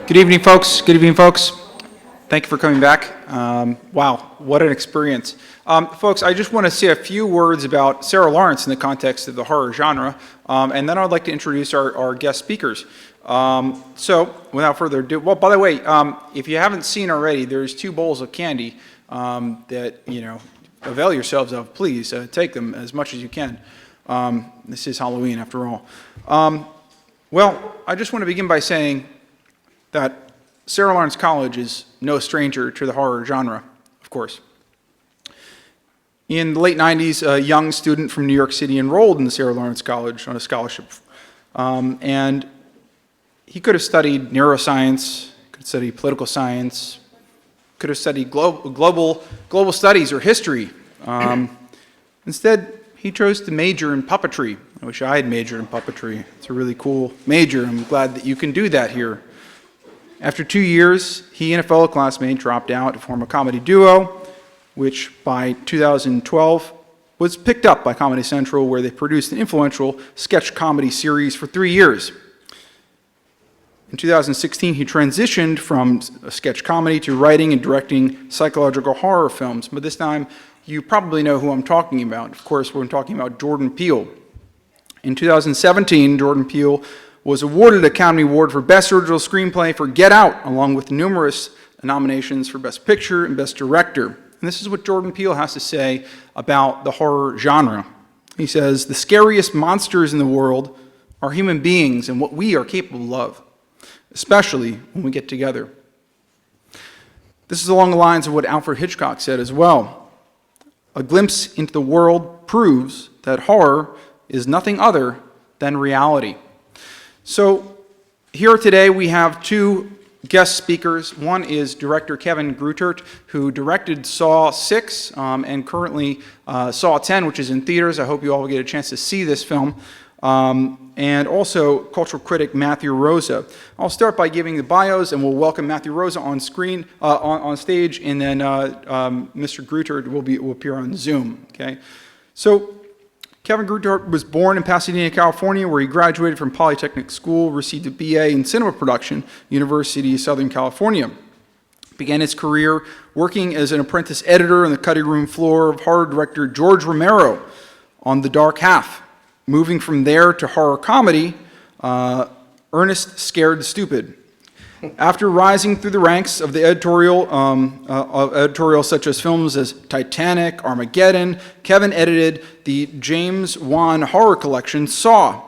Good evening, folks. Good evening, folks. Thank you for coming back. Wow, what an experience. Folks, I just want to say a few words about Sarah Lawrence in the context of the horror genre, and then I'd like to introduce our guest speakers. So, without further ado, well, by the way, if you haven't seen already, there's 2 bowls of candy that, avail yourselves of. Please take them as much as you can. This is Halloween, after all. Well, I just want to begin by saying that Sarah Lawrence College is no stranger to the horror genre, of course. In the late 90s, a young student from New York City enrolled in the Sarah Lawrence College on a scholarship. And he could have studied neuroscience, could study political science, could have studied global studies or history. Instead, he chose to major in puppetry. I wish I had majored in puppetry. It's a really cool major. I'm glad that you can do that here. After 2 years, he and a fellow classmate dropped out to form a comedy duo, which by 2012 was picked up by Comedy Central, where they produced an influential sketch comedy series for 3 years. In 2016, he transitioned from a sketch comedy to writing and directing psychological horror films, but this time you probably know who I'm talking about. Of course, we're talking about Jordan Peele. In 2017, Jordan Peele was awarded an Academy Award for Best Original Screenplay for Get Out, along with numerous nominations for Best Picture and Best Director. And this is what Jordan Peele has to say about the horror genre. He says, "The scariest monsters in the world are human beings and what we are capable of, especially when we get together." This is along the lines of what Alfred Hitchcock said as well. A glimpse into the world proves that horror is nothing other than reality. So here today we have 2 guest speakers. One is director Kevin Greutert, who directed Saw 6 and currently Saw 10, which is in theaters. I hope you all will get a chance to see this film. And also cultural critic Matthew Rosa. I'll start by giving the bios, and we'll welcome Matthew Rosa on screen, on stage, and then Mr. Greutert will appear on Zoom. Okay, so Kevin Greutert was born in Pasadena, California, where he graduated from Polytechnic School, received a BA in cinema production, University of Southern California. Began his career working as an apprentice editor on the cutting room floor of horror director George Romero on The Dark Half. Moving from there to horror comedy, Ernest Scared the Stupid. After rising through the ranks of the editorial such as films as Titanic, Armageddon, Kevin edited the James Wan horror collection, Saw.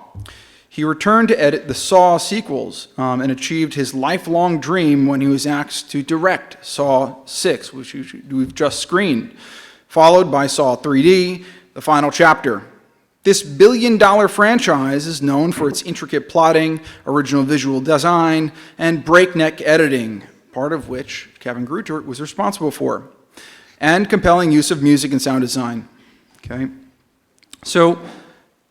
He returned to edit the Saw sequels and achieved his lifelong dream when he was asked to direct Saw 6, which we've just screened, followed by Saw 3D, the final chapter. This billion-dollar franchise is known for its intricate plotting, original visual design, and breakneck editing, part of which Kevin Greutert was responsible for, and compelling use of music and sound design. Okay, so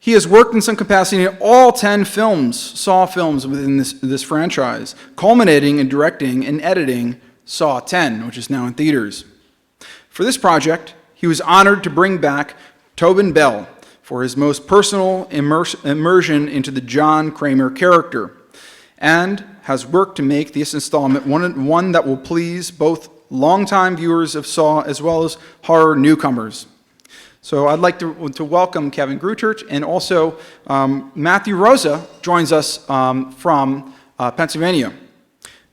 he has worked in some capacity in all 10 films, Saw films within this franchise, culminating in directing and editing Saw 10, which is now in theaters. For this project, he was honored to bring back Tobin Bell for his most personal immersion into the John Kramer character, and has worked to make this installment one that will please both longtime viewers of Saw as well as horror newcomers. So I'd like to welcome Kevin Greutert, and also Matthew Rosa joins us from Pennsylvania.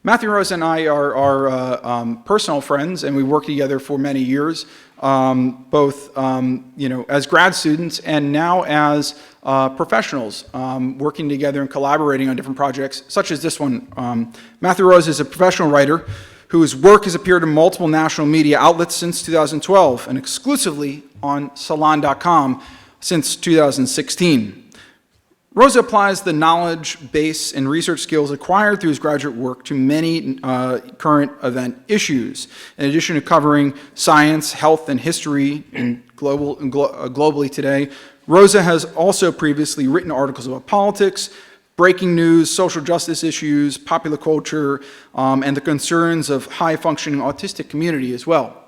Matthew Rosa and I are personal friends, and we worked together for many years. Both as grad students and now as professionals, working together and collaborating on different projects, such as this one. Matthew Rose is a professional writer whose work has appeared in multiple national media outlets since 2012 and exclusively on Salon.com since 2016. Rosa applies the knowledge base and research skills acquired through his graduate work to many current event issues. In addition to covering science, health, and history globally today, Rosa has also previously written articles about politics, breaking news, social justice issues, popular culture, and the concerns of high-functioning autistic community as well.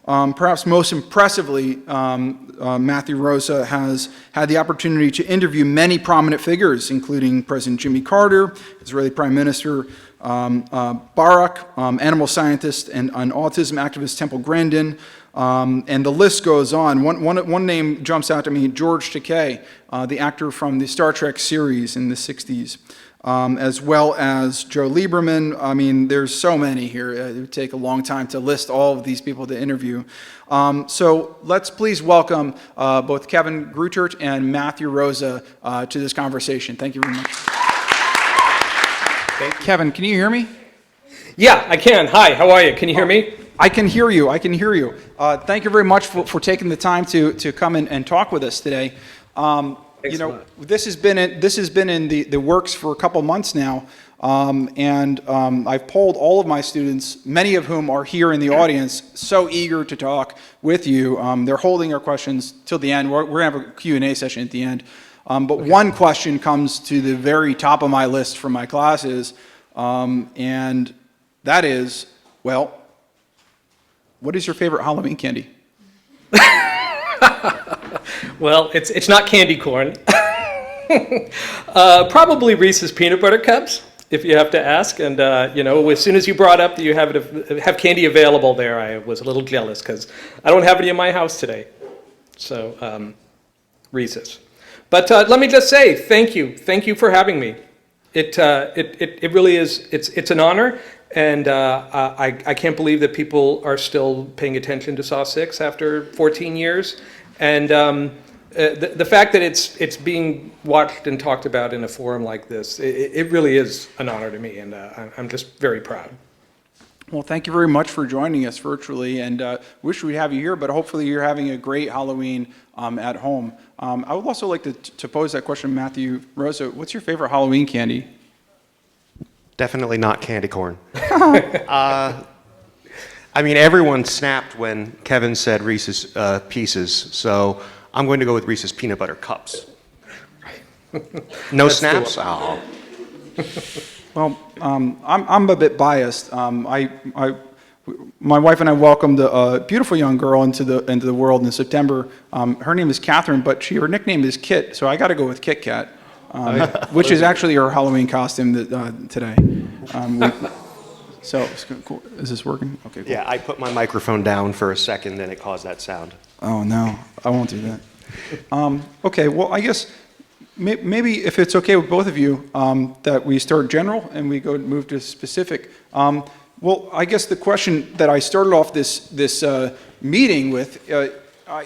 Perhaps most impressively, Matthew Rosa has had the opportunity to interview many prominent figures, including President Jimmy Carter, Israeli Prime Minister Barak, animal scientist and autism activist Temple Grandin, and the list goes on. One name jumps out to me, George Takei, the actor from the Star Trek series in the 60s. As well as Joe Lieberman. I mean, there's so many here. It would take a long time to list all of these people to interview. So let's please welcome both Kevin Greutert and Matthew Rosa to this conversation. Thank you very much. Thank you. Kevin, can you hear me? Yeah, I can. Hi, how are you? Can you hear me? I can hear you. I can hear you. Thank you very much for taking the time to come in and talk with us today. You know, this has been in the works for a couple months now, and I've polled all of my students, many of whom are here in the audience, so eager to talk with you. They're holding their questions till the end. We're going to have a Q&A session at the end. But one question comes to the very top of my list from my classes, and that is, well, what is your favorite Halloween candy? Well, it's not candy corn. Probably Reese's Peanut Butter Cups, if you have to ask. And, you know, as soon as you brought up that you have candy available there, I was a little jealous because I don't have any in my house today. So, Reese's. But let me just say thank you. Thank you for having me. It really is, it's an honor. And I can't believe that people are still paying attention to Saw 6 after 14 years. And the fact that it's being watched and talked about in a forum like this, it really is an honor to me, and I'm just very proud. Well, thank you very much for joining us virtually, and wish we'd have you here, but hopefully you're having a great Halloween at home. I would also like to pose that question to Matthew Rosa. What's your favorite Halloween candy? Definitely not candy corn. I mean, everyone snapped when Kevin said Reese's Pieces, so I'm going to go with Reese's Peanut Butter Cups. No snaps? Oh. Well, I'm a bit biased. My wife and I welcomed a beautiful young girl into the world in September. Her name is Catherine, but her nickname is Kit, so I got to go with Kit Kat, which is actually her Halloween costume today. So, cool. Is this working? Okay, cool. Yeah, I put my microphone down for a second, and it caused that sound. Oh, no, I won't do that. Okay, well, I guess maybe if it's okay with both of you, that we start general and we move to specific. Well, I guess the question that I started off this meeting with,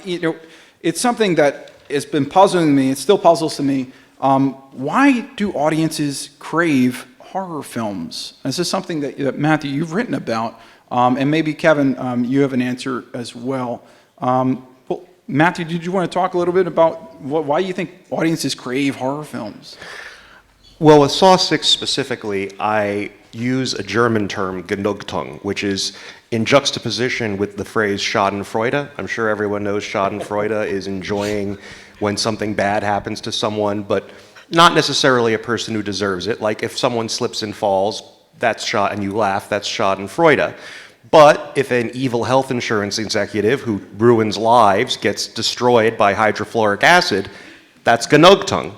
you know, it's something that has been puzzling me. It still puzzles to me. Why do audiences crave horror films? This is something that Matthew, you've written about, and maybe Kevin, you have an answer as well. Well, Matthew, did you want to talk a little bit about why you think audiences crave horror films? Well, with Saw 6 specifically, I use a German term, Genugtuung, which is in juxtaposition with the phrase Schadenfreude. I'm sure everyone knows Schadenfreude is enjoying when something bad happens to someone, but not necessarily a person who deserves it. Like if someone slips and falls, and you laugh, that's Schadenfreude. But if an evil health insurance executive who ruins lives gets destroyed by hydrofluoric acid, that's Genugtuung.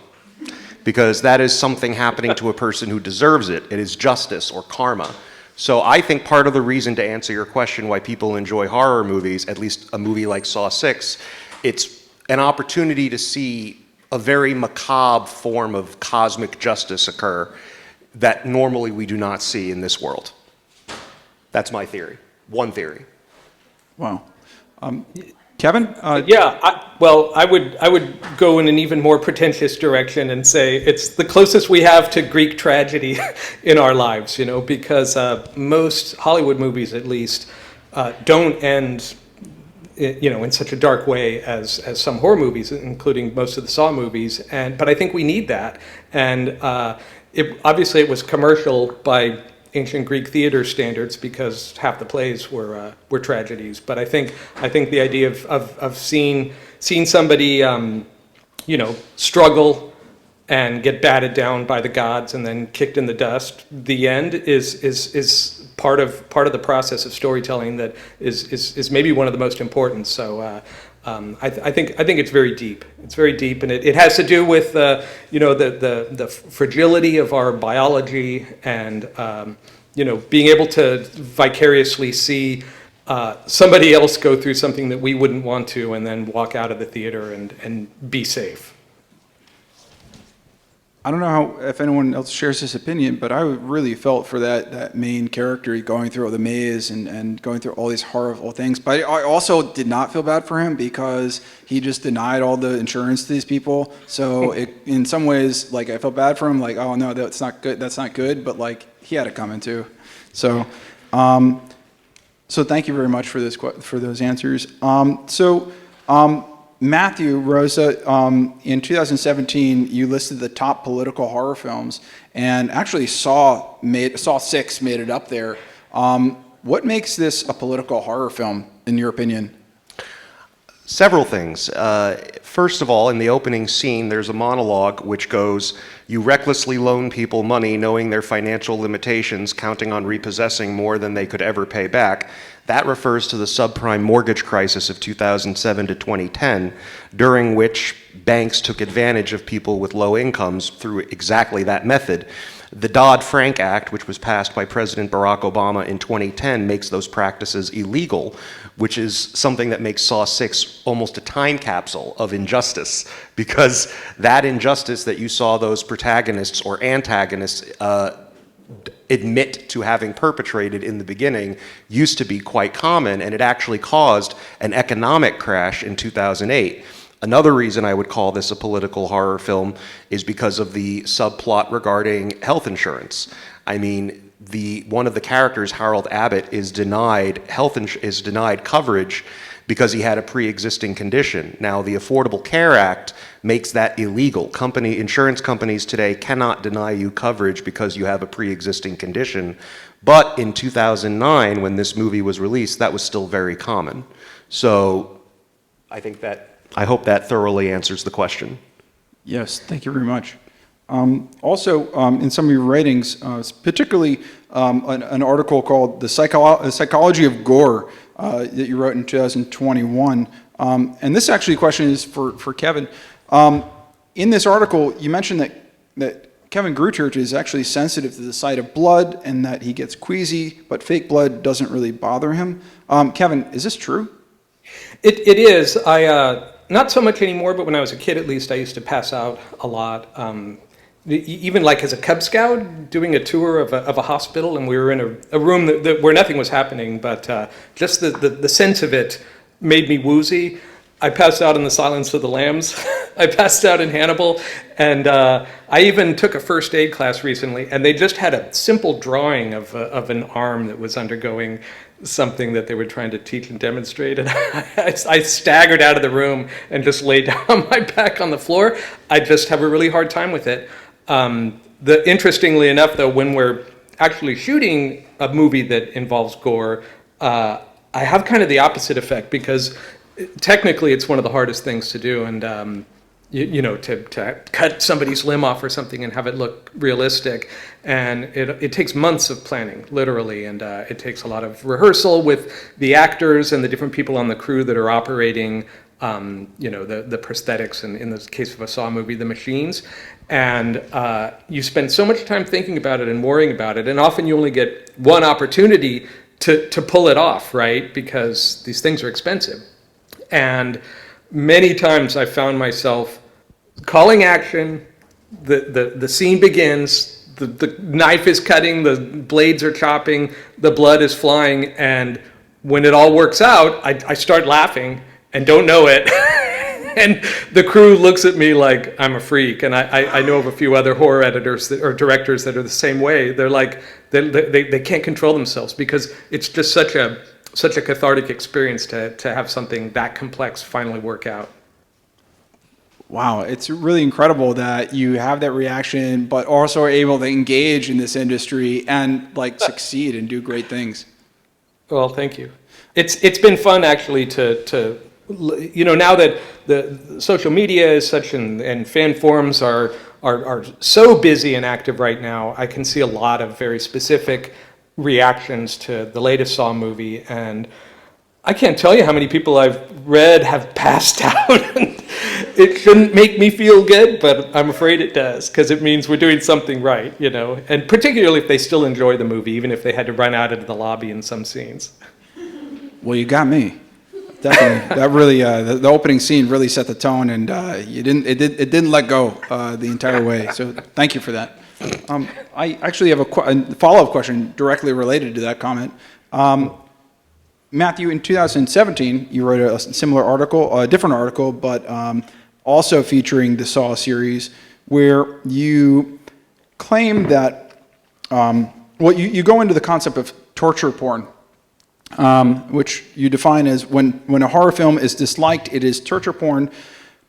Because that is something happening to a person who deserves it. It is justice or karma. So I think part of the reason, to answer your question, why people enjoy horror movies, at least a movie like Saw 6, it's an opportunity to see a very macabre form of cosmic justice occur that normally we do not see in this world. That's my theory. One theory. Wow. Kevin? Yeah, I would go in an even more pretentious direction and say it's the closest we have to Greek tragedy in our lives, you know, because most Hollywood movies, at least, don't end, you know, in such a dark way as some horror movies, including most of the Saw movies. But I think we need that. And obviously it was commercial by ancient Greek theater standards because half the plays were tragedies. But I think the idea of seeing somebody, you know, struggle and get batted down by the gods and then kicked in the dust. The end is part of the process of storytelling that is maybe one of the most important. So I think it's very deep. It's very deep, and it has to do with the fragility of our biology, and being able to vicariously see somebody else go through something that we wouldn't want to, and then walk out of the theater and be safe. I don't know if anyone else shares this opinion, but I really felt for that main character going through the maze and going through all these horrible things. But I also did not feel bad for him because he just denied all the insurance to these people. So in some ways, like, I felt bad for him, like, oh no, that's not good. That's not good. But like, he had it coming too. So, so thank you very much for those answers. Matthew Rosa, in 2017, you listed the top political horror films, and actually Saw 6 made it up there. What makes this a political horror film, in your opinion? Several things. First of all, in the opening scene, there's a monologue which goes, "You recklessly loan people money knowing their financial limitations, counting on repossessing more than they could ever pay back." That refers to the subprime mortgage crisis of 2007 to 2010, during which banks took advantage of people with low incomes through exactly that method. The Dodd-Frank Act, which was passed by President Barack Obama in 2010, makes those practices illegal, which is something that makes Saw 6 almost a time capsule of injustice, because that injustice that you saw those protagonists or antagonists admit to having perpetrated in the beginning used to be quite common, and it actually caused an economic crash in 2008. Another reason I would call this a political horror film is because of the subplot regarding health insurance. I mean, one of the characters, Harold Abbott, is denied coverage because he had a pre-existing condition. Now, the Affordable Care Act makes that illegal. Insurance companies today cannot deny you coverage because you have a pre-existing condition. But in 2009, when this movie was released, that was still very common. So I hope that thoroughly answers the question. Yes, thank you very much. Also, in some of your writings, particularly an article called The Psychology of Gore that you wrote in 2021, and this actually question is for Kevin. In this article, you mentioned that Kevin Gruchurch is actually sensitive to the sight of blood and that he gets queasy, but fake blood doesn't really bother him. Kevin, is this true? It is. Not so much anymore, but when I was a kid, at least, I used to pass out a lot. Even like as a Cub Scout, doing a tour of a hospital, and we were in a room where nothing was happening, but just the sense of it made me woozy. I passed out in The Silence of the Lambs. I passed out in Hannibal, and I even took a first aid class recently, and they just had a simple drawing of an arm that was undergoing something that they were trying to teach and demonstrate, and I staggered out of the room and just laid down on my back on the floor. I just have a really hard time with it. Interestingly enough, though, when we're actually shooting a movie that involves gore, I have kind of the opposite effect, because technically it's one of the hardest things to do, and to cut somebody's limb off or something and have it look realistic, and it takes months of planning, literally, and it takes a lot of rehearsal with the actors and the different people on the crew that are operating the prosthetics, and in the case of a Saw movie, the machines. And you spend so much time thinking about it and worrying about it, and often you only get one opportunity to pull it off, right? Because these things are expensive. And many times I found myself calling action, the scene begins, the knife is cutting, the blades are chopping, the blood is flying, and when it all works out, I start laughing and don't know it. And the crew looks at me like I'm a freak. And I know of a few other horror editors or directors that are the same way. They're like, they can't control themselves, because it's just such a cathartic experience to have something that complex finally work out. Wow, it's really incredible that you have that reaction, but also are able to engage in this industry and succeed and do great things. Well, thank you. It's been fun, actually, to now that the social media is such and fan forums are so busy and active right now, I can see a lot of very specific reactions to the latest Saw movie, and I can't tell you how many people I've read have passed out. And it shouldn't make me feel good, but I'm afraid it does, because it means we're doing something right, and particularly if they still enjoy the movie, even if they had to run out into the lobby in some scenes. Well, you got me. Definitely. That really, the opening scene really set the tone, and it didn't let go the entire way. So thank you for that. I actually have a follow-up question directly related to that comment. Matthew, in 2017, you wrote a similar article, a different article, but also featuring the Saw series, where you claim that, you go into the concept of torture porn, which you define as when a horror film is disliked, it is torture porn,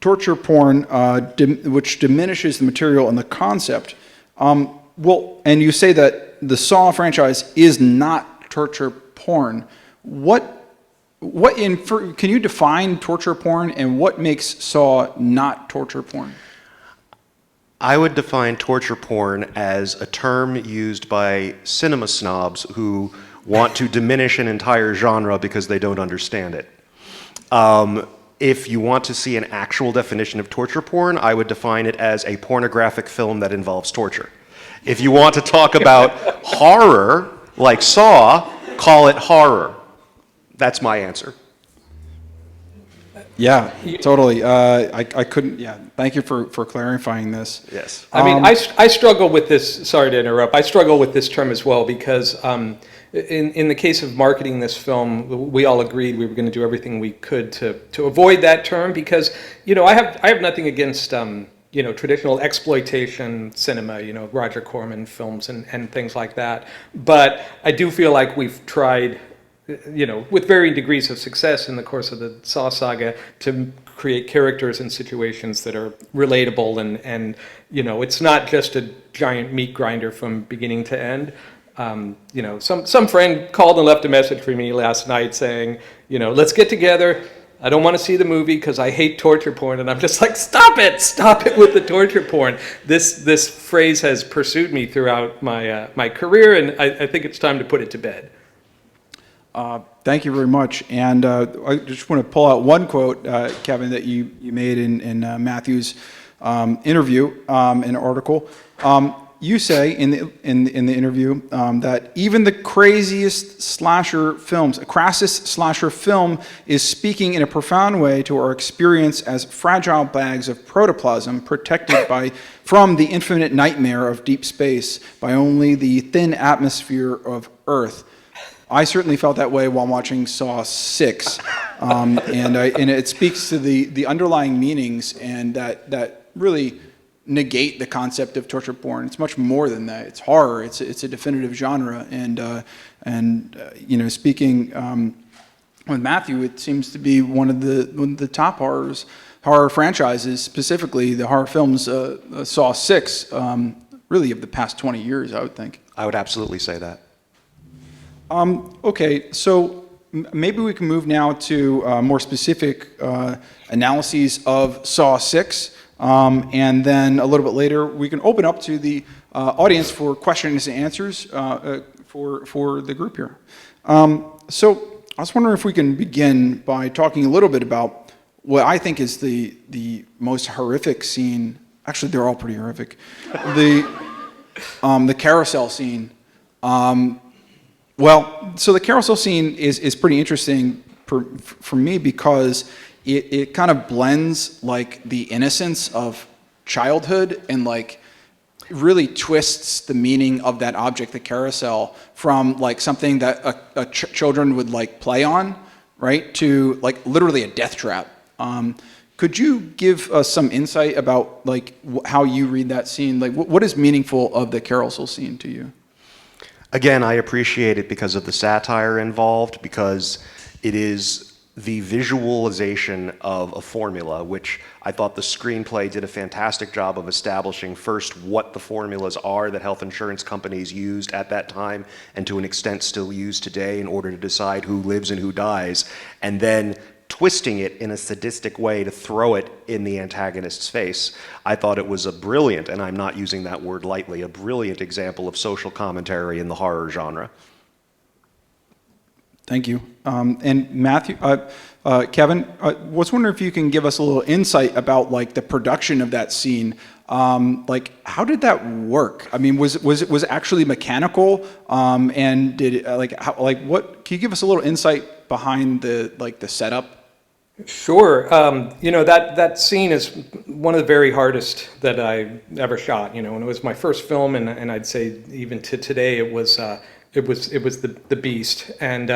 which diminishes the material and the concept. And you say that the Saw franchise is not torture porn. Can you define torture porn, and what makes Saw not torture porn? I would define torture porn as a term used by cinema snobs who want to diminish an entire genre because they don't understand it. If you want to see an actual definition of torture porn, I would define it as a pornographic film that involves torture. If you want to talk about horror, like Saw, call it horror. That's my answer. Yeah, totally. I couldn't. Yeah, thank you for clarifying this. Yes. I mean, I struggle with this. Sorry to interrupt. I struggle with this term as well because in the case of marketing this film, we all agreed we were going to do everything we could to avoid that term because I have nothing against traditional exploitation cinema, Roger Corman films and things like that. But I do feel like we've tried, with varying degrees of success in the course of the Saw saga to create characters and situations that are relatable and it's not just a giant meat grinder from beginning to end. Some friend called and left a message for me last night saying, let's get together. I don't want to see the movie because I hate torture porn. And I'm just like, stop it with the torture porn. This phrase has pursued me throughout my career, and I think it's time to put it to bed. Thank you very much. And I just want to pull out one quote, Kevin, that you made in Matthew's interview, an article. You say in the interview that even the crassiest slasher film is speaking in a profound way to our experience as fragile bags of protoplasm protected from the infinite nightmare of deep space by only the thin atmosphere of Earth. I certainly felt that way while watching Saw 6, and it speaks to the underlying meanings and that really negate the concept of torture porn. It's much more than that. It's horror. It's a definitive genre. And speaking with Matthew, it seems to be one of the top horror franchises, specifically the horror films. Saw 6, really of the past 20 years, I would think. I would absolutely say that. Okay, so maybe we can move now to more specific analyses of Saw 6. And then a little bit later, we can open up to the audience for questions and answers for the group here. So I was wondering if we can begin by talking a little bit about what I think is the most horrific scene. Actually, they're all pretty horrific. The carousel scene. So the carousel scene is pretty interesting for me because it kind of blends like the innocence of childhood and like really twists the meaning of that object, the carousel, from like something that children would like play on, right, to like literally a death trap. Could you give us some insight about like how you read that scene? Like what is meaningful of the carousel scene to you? Again, I appreciate it because of the satire involved, because it is the visualization of a formula, which I thought the screenplay did a fantastic job of establishing first what the formulas are that health insurance companies used at that time and to an extent still use today in order to decide who lives and who dies, and then twisting it in a sadistic way to throw it in the antagonist's face. I thought it was a brilliant, and I'm not using that word lightly, a brilliant example of social commentary in the horror genre. Thank you. And Matthew, Kevin, was wondering if you can give us a little insight about like the production of that scene. Like, how did that work? I mean, was it actually mechanical? And did it, what? Can you give us a little insight behind the setup? Sure. That scene is one of the very hardest that I ever shot. And it was my first film, and I'd say even to today it was the beast. And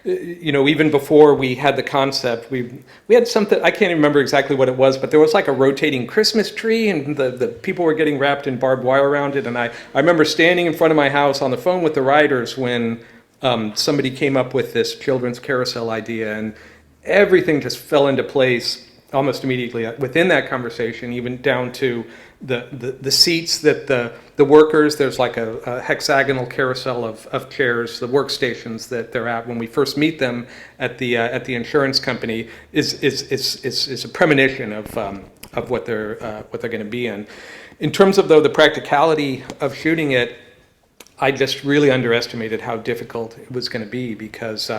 even before we had the concept, we had something, I can't even remember exactly what it was, but there was like a rotating Christmas tree, and the people were getting wrapped in barbed wire around it. And I remember standing in front of my house on the phone with the writers when somebody came up with this children's carousel idea, and everything just fell into place almost immediately within that conversation, even down to the seats that the workers, there's like a hexagonal carousel of chairs, the workstations that they're at when we first meet them at the insurance company is a premonition of what they're going to be in. In terms of, though, the practicality of shooting it, I just really underestimated how difficult it was going to be because,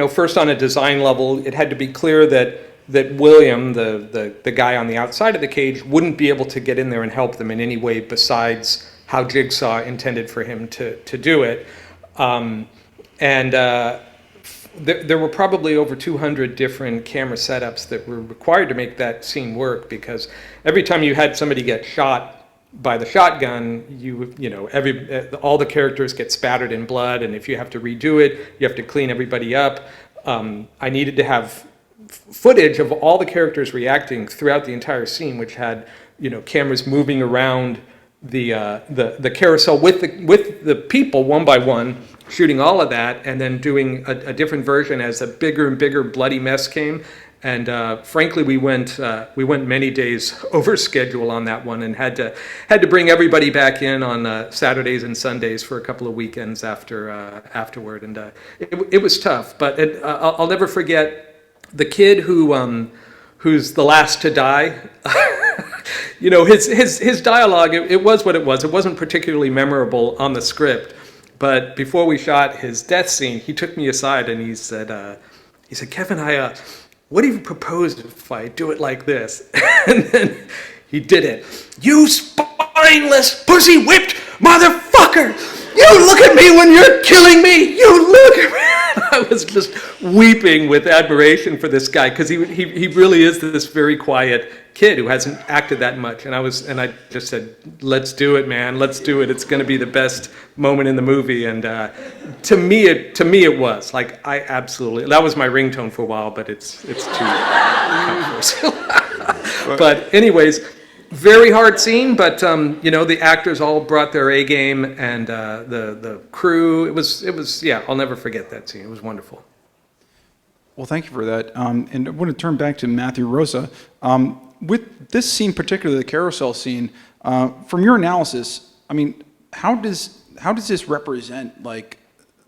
first on a design level, it had to be clear that William, the guy on the outside of the cage, wouldn't be able to get in there and help them in any way besides how Jigsaw intended for him to do it. There were probably over 200 different camera setups that were required to make that scene work, because every time you had somebody get shot by the shotgun, all the characters get spattered in blood, and if you have to redo it, you have to clean everybody up. I needed to have footage of all the characters reacting throughout the entire scene, which had cameras moving around the carousel with the people one by one, shooting all of that, and then doing a different version as a bigger and bigger bloody mess came. And frankly, we went many days over schedule on that one, and had to bring everybody back in on Saturdays and Sundays for a couple of weekends afterward. And it was tough, but I'll never forget the kid who's the last to die. His dialogue, it was what it was. It wasn't particularly memorable on the script, but before we shot his death scene, he took me aside and he said, Kevin, what do you propose if I do it like this? And then he did it. You spineless, pussy-whipped motherfucker! You look at me when you're killing me! You look at me! I was just weeping with admiration for this guy, because he really is this very quiet kid who hasn't acted that much. And I just said, let's do it, man. Let's do it. It's going to be the best moment in the movie. And to me it was like, that was my ringtone for a while, but it's too controversial. But anyways, very hard scene, but the actors all brought their A game, and the crew. It was I'll never forget that scene. It was wonderful. Well, thank you for that. And I want to turn back to Matthew Rosa. With this scene, particularly the carousel scene, from your analysis, I mean, how does this represent like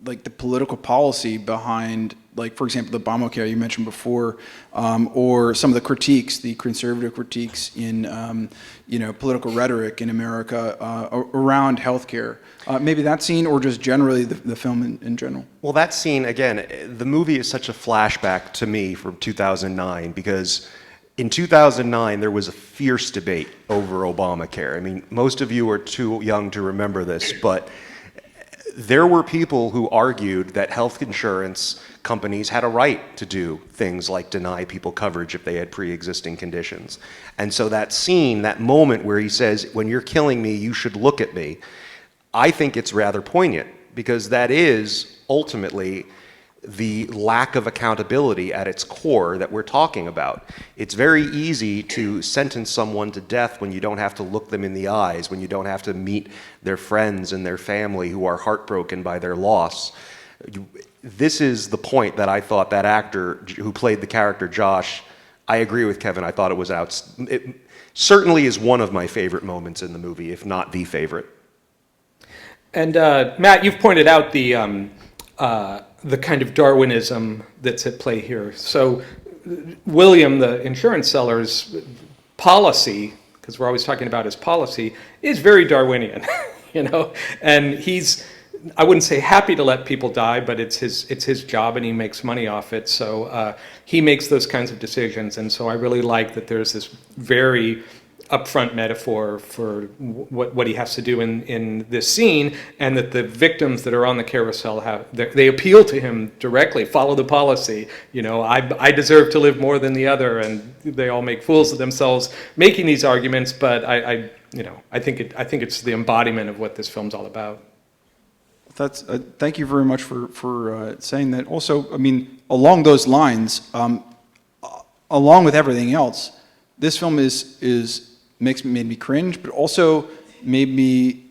the political policy behind, like, for example, the Obamacare you mentioned before, or some of the critiques, the conservative critiques in political rhetoric in America around healthcare? Maybe that scene, or just generally the film in general? Well, that scene, again, the movie is such a flashback to me from 2009, because in 2009, there was a fierce debate over Obamacare. I mean, most of you are too young to remember this, but there were people who argued that health insurance companies had a right to do things like deny people coverage if they had pre-existing conditions. And so that scene, that moment where he says, when you're killing me, you should look at me, I think it's rather poignant, because that is ultimately the lack of accountability at its core that we're talking about. It's very easy to sentence someone to death when you don't have to look them in the eyes, when you don't have to meet their friends and their family who are heartbroken by their loss. This is the point that I thought that actor who played the character Josh, I agree with Kevin, I thought it certainly is one of my favorite moments in the movie, if not the favorite. And Matt, you've pointed out the the kind of Darwinism that's at play here. So William, the insurance seller's policy, because we're always talking about his policy, is very Darwinian, you know, and he's, I wouldn't say happy to let people die, but it's his job and he makes money off it. So he makes those kinds of decisions. And so I really like that there's this very upfront metaphor for what he has to do in this scene, and that the victims that are on the carousel they appeal to him directly, follow the policy, you know, I deserve to live more than the other, and they all make fools of themselves making these arguments, but I think it's the embodiment of what this film's all about. That's thank you very much for saying that. Also, I mean, along those lines, along with everything else, this film made me cringe, but also made me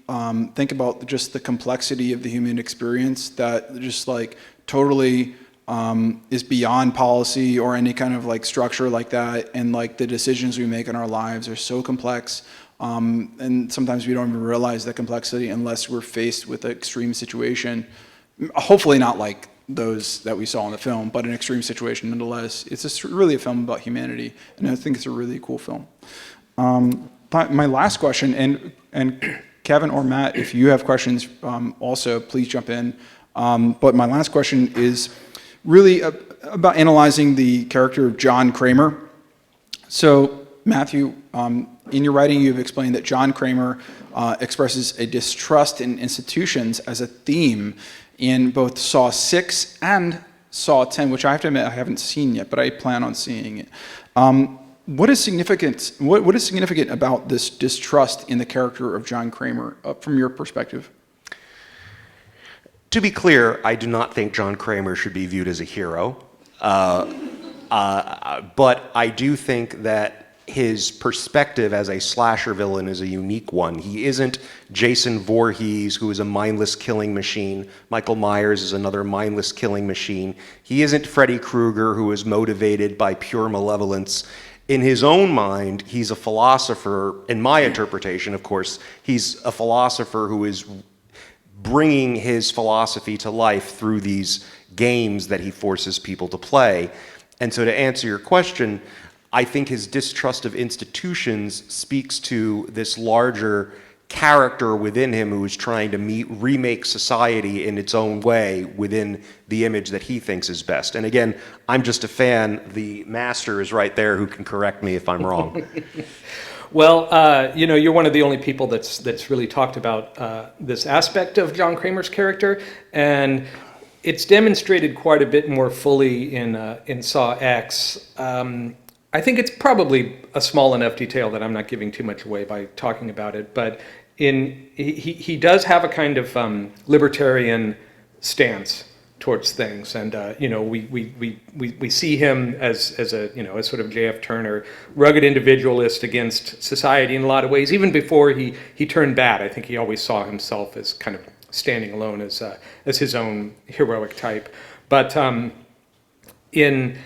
think about just the complexity of the human experience that just like totally is beyond policy or any kind of like structure like that, and like the decisions we make in our lives are so complex. And sometimes we don't even realize that complexity unless we're faced with an extreme situation. Hopefully not like those that we saw in the film, but an extreme situation nonetheless. It's just really a film about humanity, and I think it's a really cool film. But my last question, and Kevin or Matt, if you have questions also, please jump in. But my last question is really about analyzing the character of John Kramer. So Matthew, in your writing, you've explained that John Kramer expresses a distrust in institutions as a theme in both Saw 6 and Saw 10, which I have to admit I haven't seen yet, but I plan on seeing it. What is significant? What is significant about this distrust in the character of John Kramer, from your perspective? To be clear, I do not think John Kramer should be viewed as a hero, but I do think that his perspective as a slasher villain is a unique one. He isn't Jason Voorhees, who is a mindless killing machine. Michael Myers is another mindless killing machine. He isn't Freddy Krueger, who is motivated by pure malevolence. In his own mind, he's a philosopher. In my interpretation, of course, he's a philosopher who is bringing his philosophy to life through these games that he forces people to play. And so to answer your question, I think his distrust of institutions speaks to this larger character within him who is trying to remake society in its own way within the image that he thinks is best. And again, I'm just a fan. The master is right there who can correct me if I'm wrong. Well, you know, you're one of the only people that's really talked about this aspect of John Kramer's character, and it's demonstrated quite a bit more fully in Saw X. I think it's probably a small enough detail that I'm not giving too much away by talking about it, but he does have a kind of libertarian stance towards things, and you know, we see him as a, you know, as sort of J.F. Turner, rugged individualist against society in a lot of ways. Even before he turned bad, I think he always saw himself as kind of standing alone as his own heroic type. But in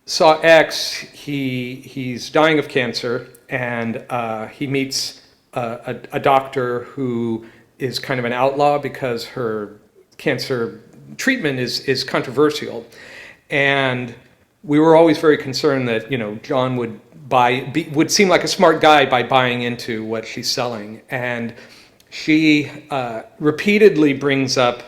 Saw X, he's dying of cancer, and he meets a doctor who is kind of an outlaw because her cancer treatment is controversial. And we were always very concerned that, you know, John would seem like a smart guy by buying into what she's selling. And she repeatedly brings up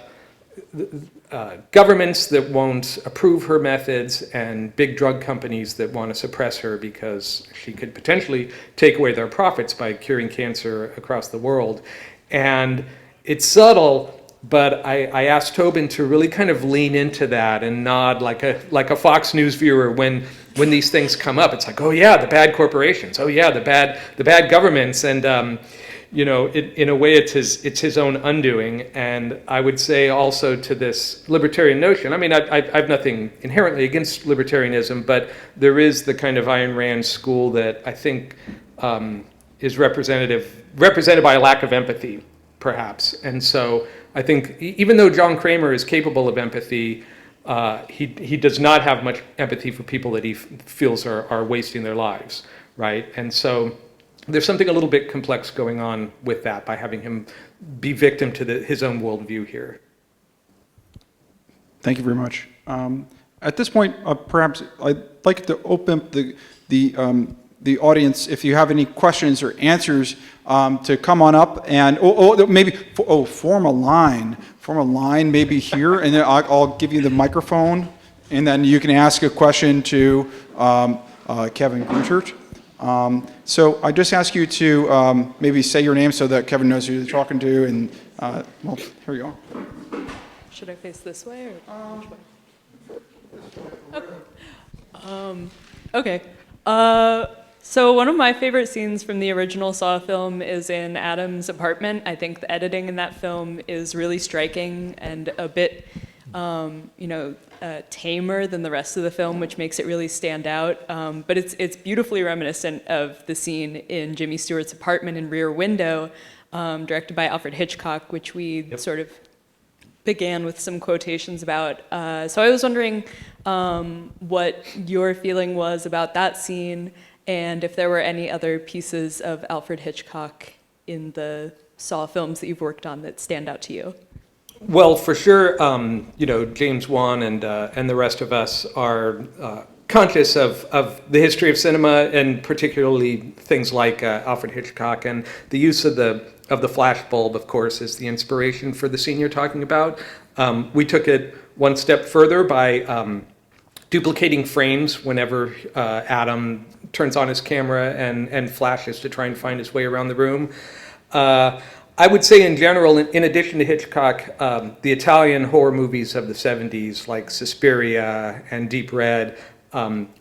governments that won't approve her methods and big drug companies that want to suppress her because she could potentially take away their profits by curing cancer across the world. And it's subtle, but I asked Tobin to really kind of lean into that and nod like a Fox News viewer when these things come up. It's like, oh yeah, the bad corporations. Oh yeah, the bad governments. And you know, in a way, it's his own undoing. And I would say also to this libertarian notion, I mean, I've nothing inherently against libertarianism, but there is the kind of Ayn Rand school that I think is represented by a lack of empathy, perhaps. And so I think even though John Kramer is capable of empathy, he does not have much empathy for people that he feels are wasting their lives, right? And so there's something a little bit complex going on with that by having him be victim to his own worldview here. Thank you very much. At this point, perhaps I'd like to open up the audience, if you have any questions or answers, to come on up and maybe form a line. Form a line maybe here, and then I'll give you the microphone, and then you can ask a question to Kevin Grutert. So I just ask you to maybe say your name so that Kevin knows who you're talking to, and well, here you go. Should I face this way or which way? Okay. So one of my favorite scenes from the original Saw film is in Adam's apartment. I think the editing in that film is really striking and a bit, tamer than the rest of the film, which makes it really stand out. But it's beautifully reminiscent of the scene in Jimmy Stewart's apartment in Rear Window, directed by Alfred Hitchcock, which we sort of began with some quotations about. So I was wondering what your feeling was about that scene, and if there were any other pieces of Alfred Hitchcock in the Saw films that you've worked on that stand out to you. Well, for sure, James Wan and the rest of us are conscious of the history of cinema, and particularly things like Alfred Hitchcock, and the use of the flashbulb, of course, is the inspiration for the scene you're talking about. We took it one step further by duplicating frames whenever Adam turns on his camera and flashes to try and find his way around the room. I would say in general, in addition to Hitchcock, the Italian horror movies of the 70s, like Suspiria and Deep Red,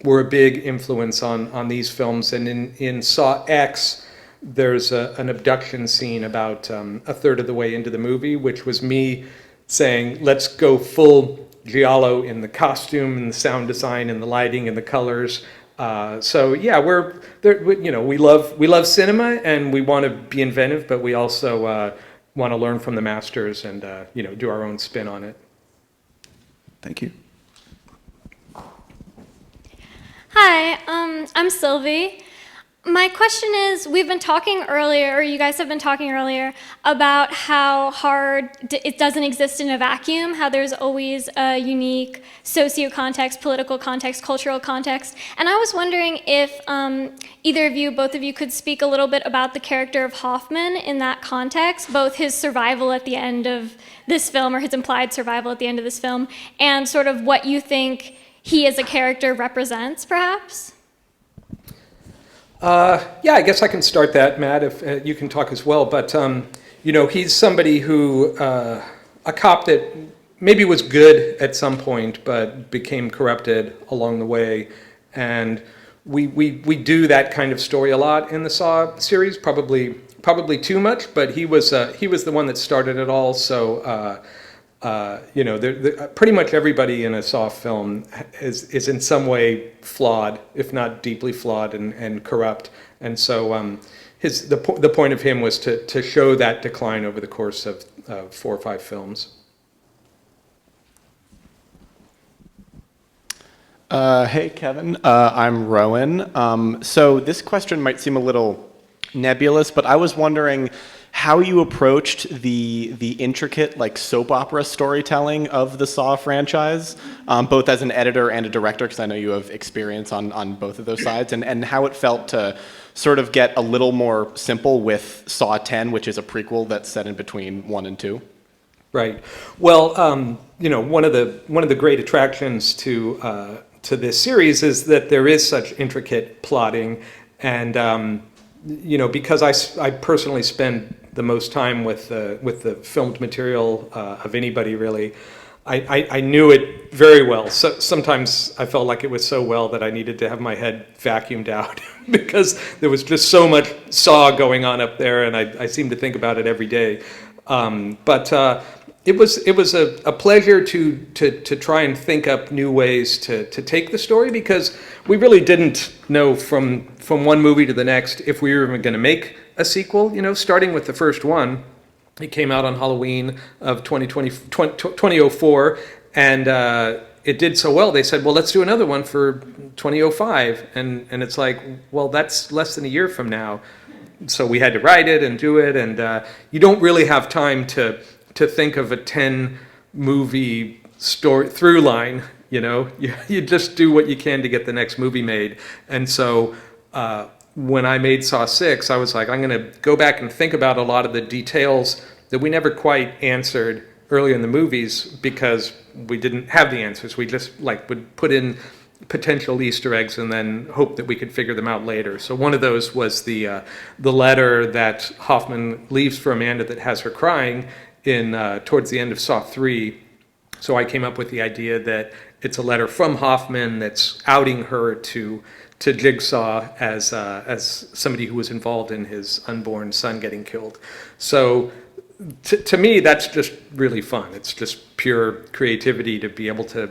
were a big influence on these films. And in Saw X, there's an abduction scene about a third of the way into the movie, which was me saying, let's go full giallo in the costume and the sound design and the lighting and the colors. So yeah, we love cinema, and we want to be inventive, but we also want to learn from the masters and do our own spin on it. Thank you. Hi, I'm Sylvie. My question is, we've been talking earlier, or you guys have been talking earlier, about how hard it doesn't exist in a vacuum, how there's always a unique socio-context, political context, cultural context. And I was wondering if either of you, both of you, could speak a little bit about the character of Hoffman in that context, both his survival at the end of this film, or his implied survival at the end of this film, and sort of what you he as a character represents, perhaps? Yeah, I guess I can start that, Matt, if you can talk as well. But, he's somebody who, a cop that maybe was good at some point, but became corrupted along the way. And we do that kind of story a lot in the Saw series, probably too much, but he was the one that started it all. So, pretty much everybody in a Saw film is in some way flawed, if not deeply flawed and corrupt. And so the point of him was to show that decline over the course of 4 or 5 films. Hey, Kevin. I'm Rowan. So this question might seem a little nebulous, but I was wondering how you approached the intricate, like, soap opera storytelling of the Saw franchise, both as an editor and a director, because I know you have experience on both of those sides, and how it felt to sort of get a little more simple with Saw 10, which is a prequel that's set in between 1 and 2. Right. Well, one of the great attractions to this series is that there is such intricate plotting, and because I personally spend the most time with the filmed material of anybody, really, I knew it very well. So sometimes I felt like it was so well that I needed to have my head vacuumed out because there was just so much Saw going on up there, and I seem to think about it every day. But it was a pleasure to try and think up new ways to take the story, because we really didn't know from one movie to the next if we were even going to make a sequel. Starting with the first one, it came out on Halloween of 2004, and it did so well. They said, well, let's do another one for 2005, and it's like, well, that's less than a year from now. So we had to write it and do it, and you don't really have time to think of a 10-movie story through line. You know, you just do what you can to get the next movie made. And so when I made Saw 6, I was like, I'm going to go back and think about a lot of the details that we never quite answered earlier in the movies because we didn't have the answers. We just would put in potential Easter eggs and then hope that we could figure them out later. So one of those was the letter that Hoffman leaves for Amanda that has her crying in towards the end of Saw 3. So I came up with the idea that it's a letter from Hoffman that's outing her to Jigsaw as somebody who was involved in his unborn son getting killed. So to me, that's just really fun. It's just pure creativity to be able to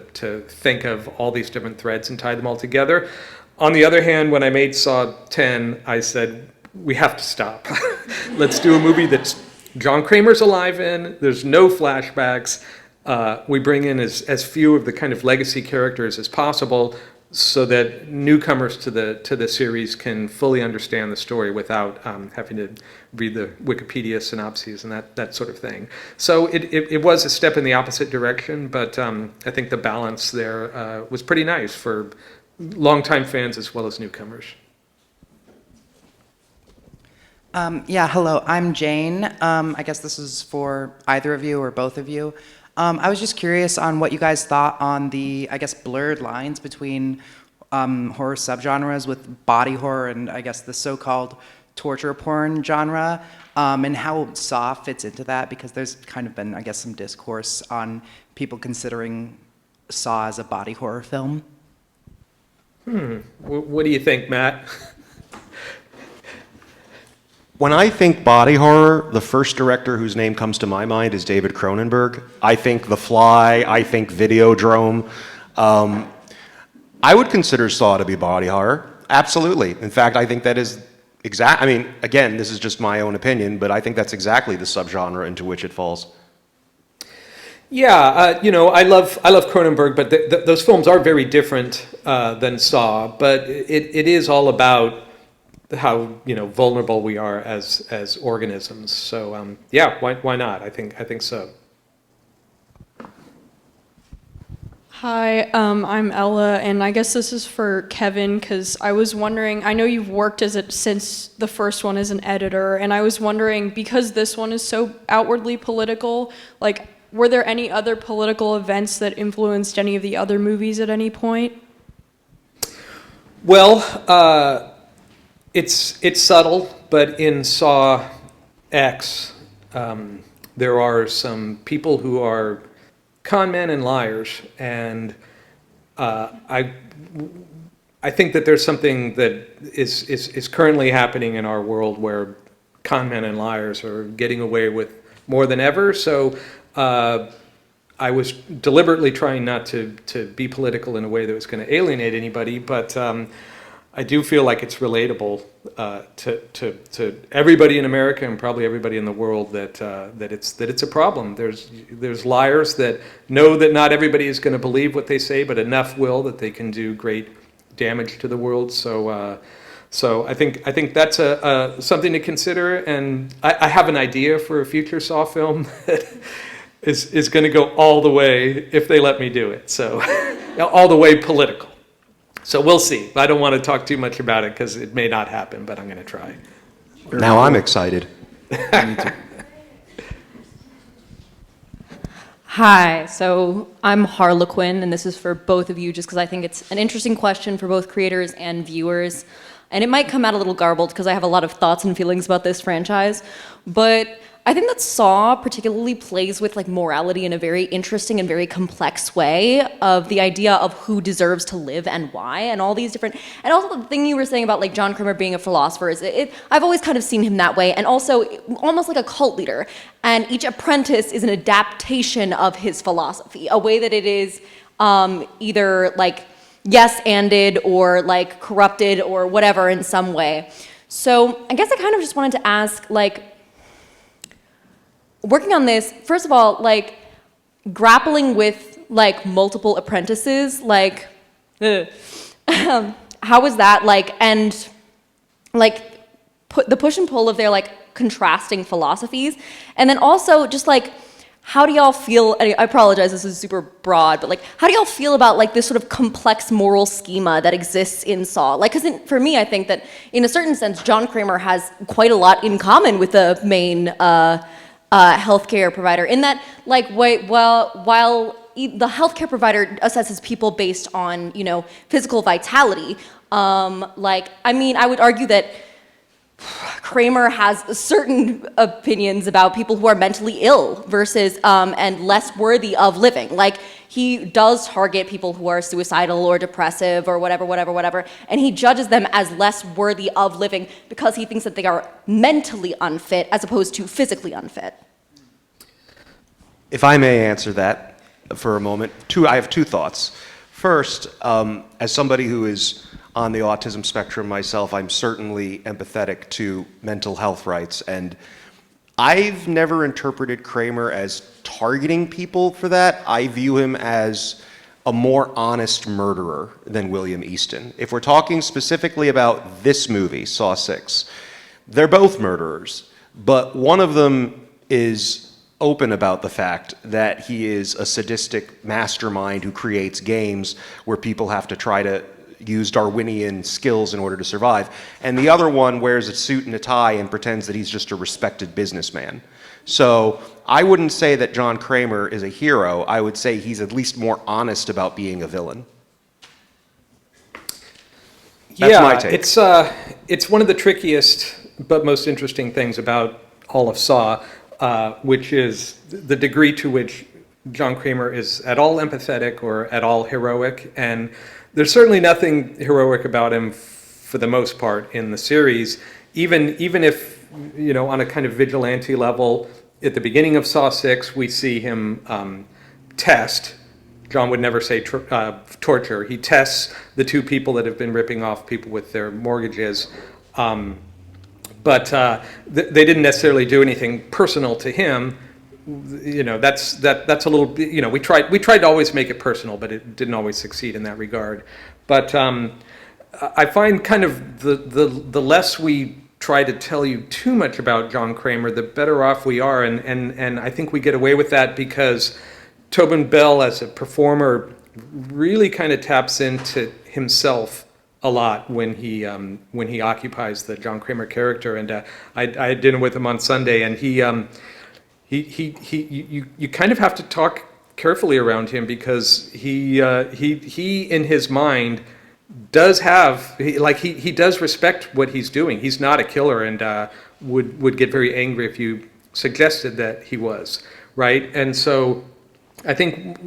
think of all these different threads and tie them all together. On the other hand, when I made Saw 10, I said, we have to stop. Let's do a movie that's John Kramer's alive in, there's no flashbacks. We bring in as few of the kind of legacy characters as possible so that newcomers to the series can fully understand the story without having to read the Wikipedia synopses and that sort of thing. So it was a step in the opposite direction, but I think the balance there was pretty nice for longtime fans as well as newcomers. Yeah, hello, I'm Jane. I guess this is for either of you or both of you. I was just curious on what you guys thought on the, I guess, blurred lines between horror subgenres with body horror and I guess the so-called torture porn genre, and how Saw fits into that, because there's kind of been, I guess, some discourse on people considering Saw as a body horror film. What do you think, Matt? When I think body horror, the first director whose name comes to my mind is David Cronenberg. I think The Fly, I think Videodrome. I would consider Saw to be body horror, absolutely. In fact, I think that is I mean, again, this is just my own opinion, but I think that's exactly the subgenre into which it falls. Yeah, I love Cronenberg, but those films are very different than Saw. But it is all about how vulnerable we are as organisms. So yeah, why not? I think so. Hi, I'm Ella, and I guess this is for Kevin, because I was wondering, I know you've worked since the first one as an editor, and I was wondering, because this one is so outwardly political, were there any other political events that influenced any of the other movies at any point? Well, it's subtle, but in Saw X, there are some people who are con men and liars, and I think that there's something that is currently happening in our world where con men and liars are getting away with more than ever. So I was deliberately trying not to be political in a way that was going to alienate anybody, but I do feel like it's relatable to everybody in America and probably everybody in the world that it's a problem. There's liars that know that not everybody is going to believe what they say, but enough will that they can do great damage to the world. So I think that's something to consider. And I have an idea for a future Saw film that is going to go all the way if they let me do it. So all the way political. So we'll see. I don't want to talk too much about it because it may not happen, but I'm going to try. Now I'm excited. Hi, so I'm Harlequin, and this is for both of you just because I think it's an interesting question for both creators and viewers. And it might come out a little garbled because I have a lot of thoughts and feelings about this franchise, but I think that Saw particularly plays with morality in a very interesting and very complex way of the idea of who deserves to live and why, and all these different, and also the thing you were saying about John Kramer being a philosopher is I've always kind of seen him that way, and also almost like a cult leader. And each apprentice is an adaptation of his philosophy, a way that it is either yes-anded or corrupted or whatever in some way. So I guess I kind of just wanted to ask working on this, first of all, grappling with multiple apprentices, how was that and the push and pull of their contrasting philosophies, and then also just how do y'all feel, I apologize, this is super broad, but like, how do y'all feel about like this sort of complex moral schema that exists in Saw? Like, because for me, I think that in a certain sense, John Kramer has quite a lot in common with the main healthcare provider in that, like, while the healthcare provider assesses people based on, you know, physical vitality, like, I mean, I would argue that Kramer has certain opinions about people who are mentally ill versus and less worthy of living. Like, he does target people who are suicidal or depressive or whatever, and he judges them as less worthy of living because he thinks that they are mentally unfit as opposed to physically unfit. If I may answer that for a moment, I have two thoughts. First, as somebody who is on the autism spectrum myself, I'm certainly empathetic to mental health rights, and I've never interpreted Kramer as targeting people for that. I view him as a more honest murderer than William Easton. If we're talking specifically about this movie, Saw 6, they're both murderers, but one of them is open about the fact that he is a sadistic mastermind who creates games where people have to try to use Darwinian skills in order to survive. And the other one wears a suit and a tie and pretends that he's just a respected businessman. So I wouldn't say that John Kramer is a hero. I would say he's at least more honest about being a villain. That's my take. It's one of the trickiest but most interesting things about all of Saw, which is the degree to which John Kramer is at all empathetic or at all heroic. And there's certainly nothing heroic about him for the most part in the series, even if, you know, on a kind of vigilante level, at the beginning of Saw 6, we see him test. John would never say torture. He tests the two people that have been ripping off people with their mortgages. But they didn't necessarily do anything personal to him. You know, that's a little, you know, we tried to always make it personal, but it didn't always succeed in that regard. But I find kind of the less we try to tell you too much about John Kramer, the better off we are, and I think we get away with that because Tobin Bell as a performer really kind of taps into himself a lot when he occupies the John Kramer character. And I had dinner with him on Sunday, and you kind of have to talk carefully around him because he in his mind does have he does respect what he's doing. He's not a killer, and would get very angry if you suggested that he was, right? And so I think,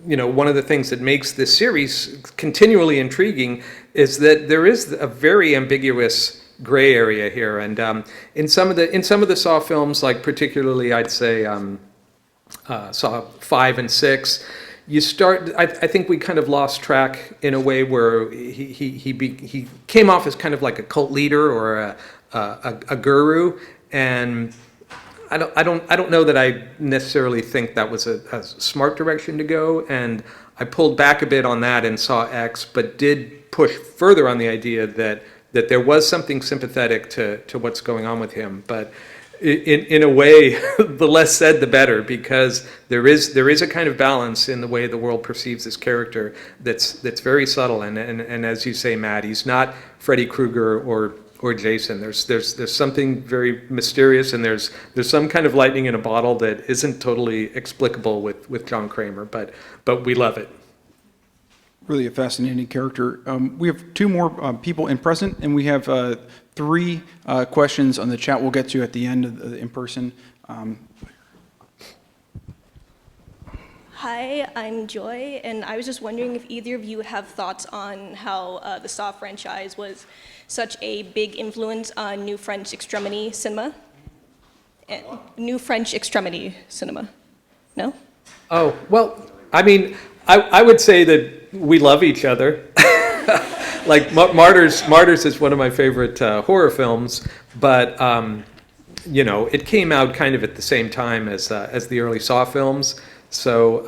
you know, one of the things that makes this series continually intriguing is that there is a very ambiguous gray area here, and in some of the Saw films, like particularly I'd say Saw 5 and 6, you start. I think we kind of lost track in a way where he came off as kind of like a cult leader or a guru, and I don't know that I necessarily think that was a smart direction to go, and I pulled back a bit on that in Saw X, but did push further on the idea that there was something sympathetic to what's going on with him. But in a way, the less said, the better, because there is a kind of balance in the way the world perceives this character that's very subtle. And as you say, Matt, he's not Freddy Krueger or Jason. There's something very mysterious, and there's some kind of lightning in a bottle that isn't totally explicable with John Kramer, but we love it. Really a fascinating character. We have two more people in present, and we have 3 questions on the chat we'll get to at the end of the in-person. Hi, I'm Joy, and I was just wondering if either of you have thoughts on how the Saw franchise was such a big influence on New French Extremity cinema? New French Extremity cinema. No? Oh, well, I mean, I would say that we love each other. Like Martyrs is one of my favorite horror films, but you know, it came out kind of at the same time as the early Saw films. So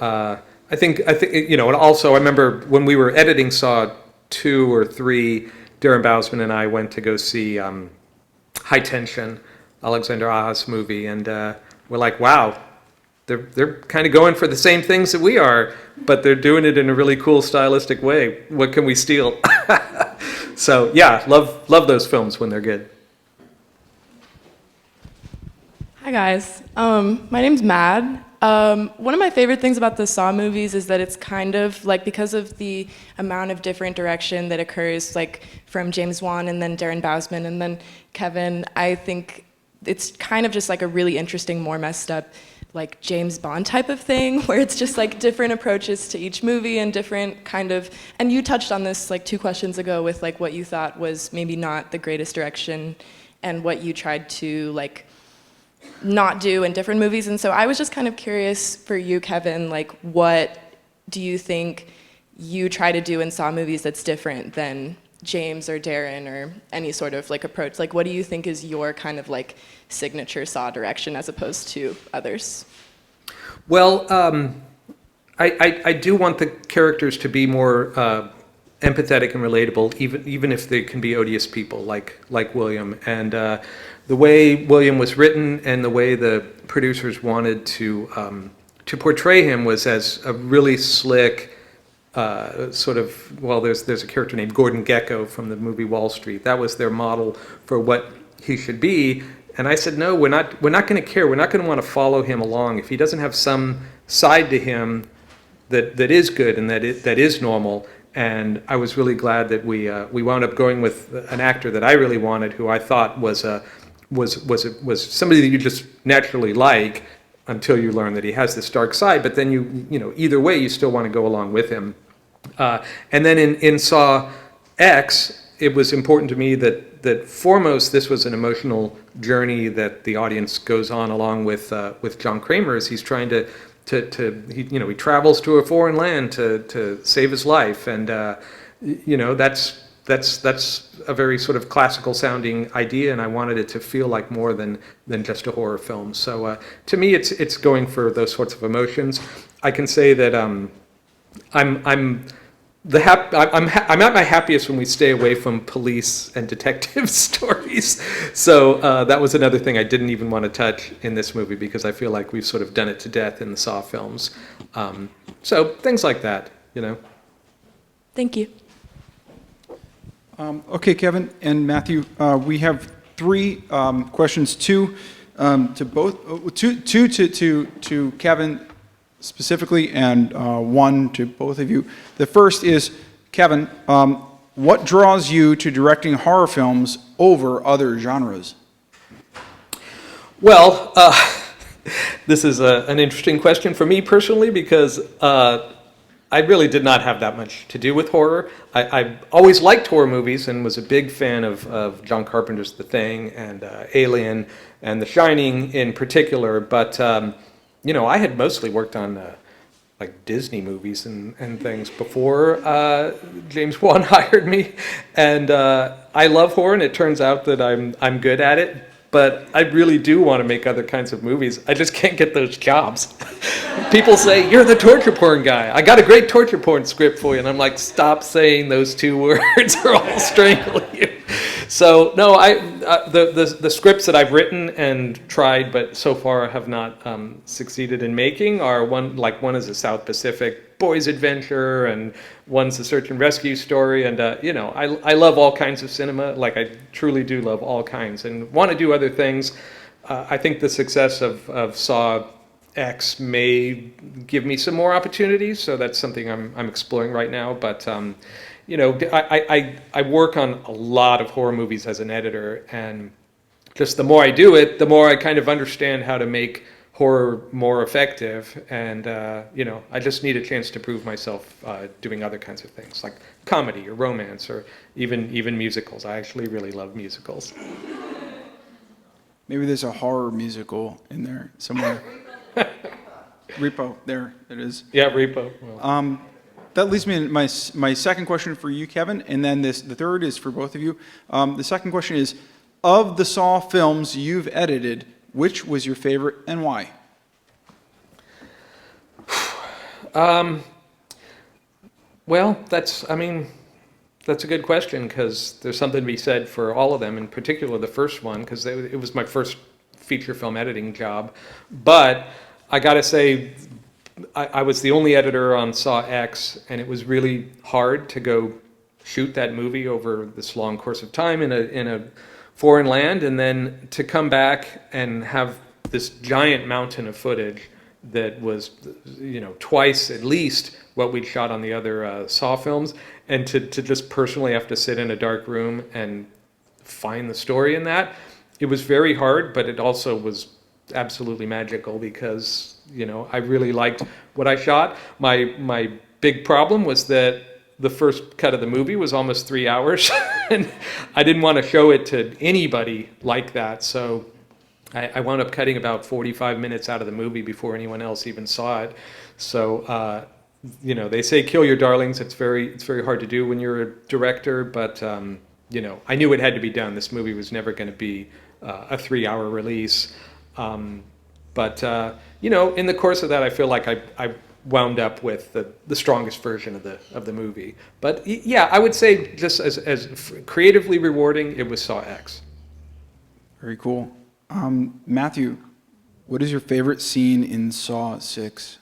I think you know, and also I remember when we were editing Saw 2 or 3, Darren Bousman and I went to go see High Tension, Alexander Ajas movie, and we're like, wow, they're kind of going for the same things that we are, but they're doing it in a really cool stylistic way. What can we steal? So yeah, love those films when they're good. Hi guys, my name's Mad. One of my favorite things about the Saw movies is that it's kind of like, because of the amount of different direction that occurs, like from James Wan and then Darren Bousman and then Kevin, I think it's kind of just like a really interesting, more messed up, like James Bond type of thing, where it's just like different approaches to each movie and different kind of, and you touched on this like 2 questions ago with like what you thought was maybe not the greatest direction and what you tried to like not do in different movies. And so I was just kind of curious for you, Kevin, like what do you think you try to do in Saw movies that's different than James or Darren or any sort of like approach? Like what do you think is your kind of like signature Saw direction as opposed to others? Well, I do want the characters to be more empathetic and relatable, even if they can be odious people like William. And the way William was written and the way the producers wanted to portray him was as a really slick sort of, well, there's a character named Gordon Gekko from the movie Wall Street. That was their model for what he should be. And I said, no, we're not going to care. We're not going to want to follow him along if he doesn't have some side to him that is good and that is normal. And I was really glad that we wound up going with an actor that I really wanted, who I thought was somebody that you just naturally like until you learn that he has this dark side. But then you know either way you still want to go along with him. And then in Saw X, it was important to me that foremost this was an emotional journey that the audience goes on along with John Kramer as he's trying to he travels to a foreign land to save his life, and that's a very sort of classical sounding idea, and I wanted it to feel like more than just a horror film. So to me, it's going for those sorts of emotions. I can say that I'm at my happiest when we stay away from police and detective stories. So that was another thing I didn't even want to touch in this movie because I feel like we've sort of done it to death in the Saw films. So things like that, Thank you. Okay, Kevin and Matthew, we have 3 questions, two to Kevin specifically, and 1 to both of you. The first is, Kevin, what draws you to directing horror films over other genres? Well, this is an interesting question for me personally because I really did not have that much to do with horror. I always liked horror movies and was a big fan of John Carpenter's The Thing and Alien and The Shining in particular, but I had mostly worked on like Disney movies and things before James Wan hired me, and I love horror, and it turns out that I'm good at it. But I really do want to make other kinds of movies. I just can't get those jobs. People say, you're the torture porn guy. I got a great torture porn script for you. And I'm like, stop saying those 2 words or I'll strangle you. So, no, the scripts that I've written and tried, but so far have not succeeded in making are one is a South Pacific boys' adventure, and one's a search and rescue story, and I love all kinds of cinema. Like I truly do love all kinds, and want to do other things. I think the success of Saw X may give me some more opportunities, so that's something I'm exploring right now. But I work on a lot of horror movies as an editor, and just the more I do it, the more I kind of understand how to make horror more effective, and I just need a chance to prove myself doing other kinds of things like comedy or romance or even musicals. I actually really love musicals. Maybe there's a horror musical in there somewhere. Repo, there it is. Yeah, Repo. Well. That leads me to my second question for you, Kevin, and then the third is for both of you. The second question is, of the Saw films you've edited, which was your favorite and why? Well, that's a good question because there's something to be said for all of them, in particular the first one, because it was my first feature film editing job. But I gotta say, I was the only editor on Saw X, and it was really hard to go shoot that movie over this long course of time in a foreign land, and then to come back and have this giant mountain of footage that was, twice at least what we'd shot on the other Saw films, and to just personally have to sit in a dark room and find the story in that. It was very hard, but it also was absolutely magical because, I really liked what I shot. My big problem was that the first cut of the movie was almost 3 hours, and I didn't want to show it to anybody like that, so I wound up cutting about 45 minutes out of the movie before anyone else even saw it. So, they say kill your darlings. It's very hard to do when you're a director, but, I knew it had to be done. This movie was never going to be a 3-hour release. But in the course of that, I feel like I wound up with the strongest version of the movie. But yeah, I would say just as creatively rewarding, it was Saw X. Very cool. Matthew, what is your favorite scene in Saw 6?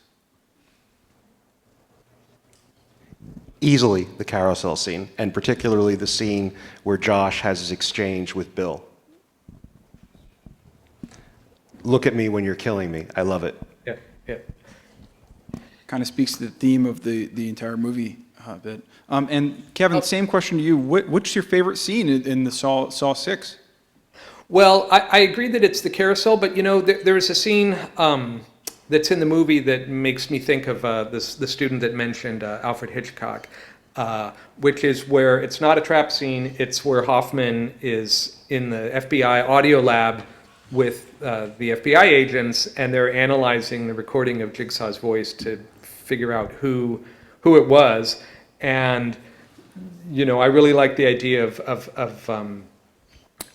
Easily the carousel scene, and particularly the scene where Josh has his exchange with Bill. Look at me when you're killing me. I love it. Yeah. Kind of speaks to the theme of the entire movie a bit. And Kevin, same question to you. What's your favorite scene in the Saw 6? Well, I agree that it's the carousel, but there's a scene that's in the movie that makes me think of the student that mentioned Alfred Hitchcock, which is where it's not a trap scene. It's where Hoffman is in the FBI audio lab with the FBI agents, and they're analyzing the recording of Jigsaw's voice to figure out who it was. And I really like the idea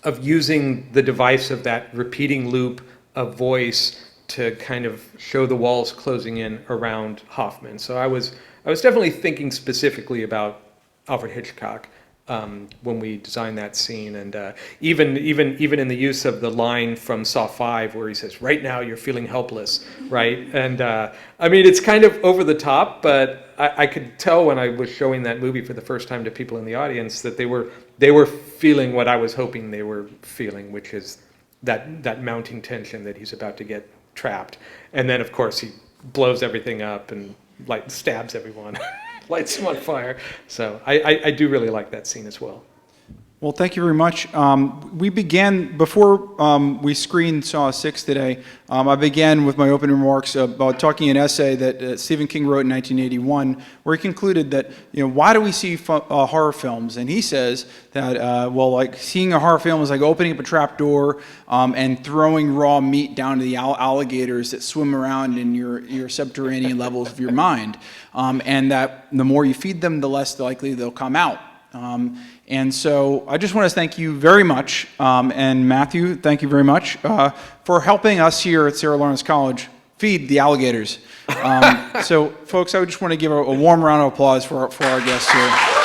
of using the device of that repeating loop of voice to kind of show the walls closing in around Hoffman. So I was definitely thinking specifically about Alfred Hitchcock when we designed that scene, and even in the use of the line from Saw 5 where he says, "Right now you're feeling helpless," right? And it's kind of over the top, but I could tell when I was showing that movie for the first time to people in the audience that they were feeling what I was hoping they were feeling, which is that mounting tension that he's about to get trapped. And then, of course, he blows everything up and stabs everyone, lights them on fire. So I do really like that scene as well. Well, thank you very much. We began, before we screened Saw 6 today, I began with my opening remarks about talking an essay that Stephen King wrote in 1981, where he concluded that, why do we see horror films? And he says that, seeing a horror film is like opening up a trap door and throwing raw meat down to the alligators that swim around in your subterranean levels of your mind. And that the more you feed them, the less likely they'll come out. And so I just want to thank you very much, and Matthew, thank you very much, for helping us here at Sarah Lawrence College feed the alligators. So folks, I just want to give a warm round of applause for our guests here.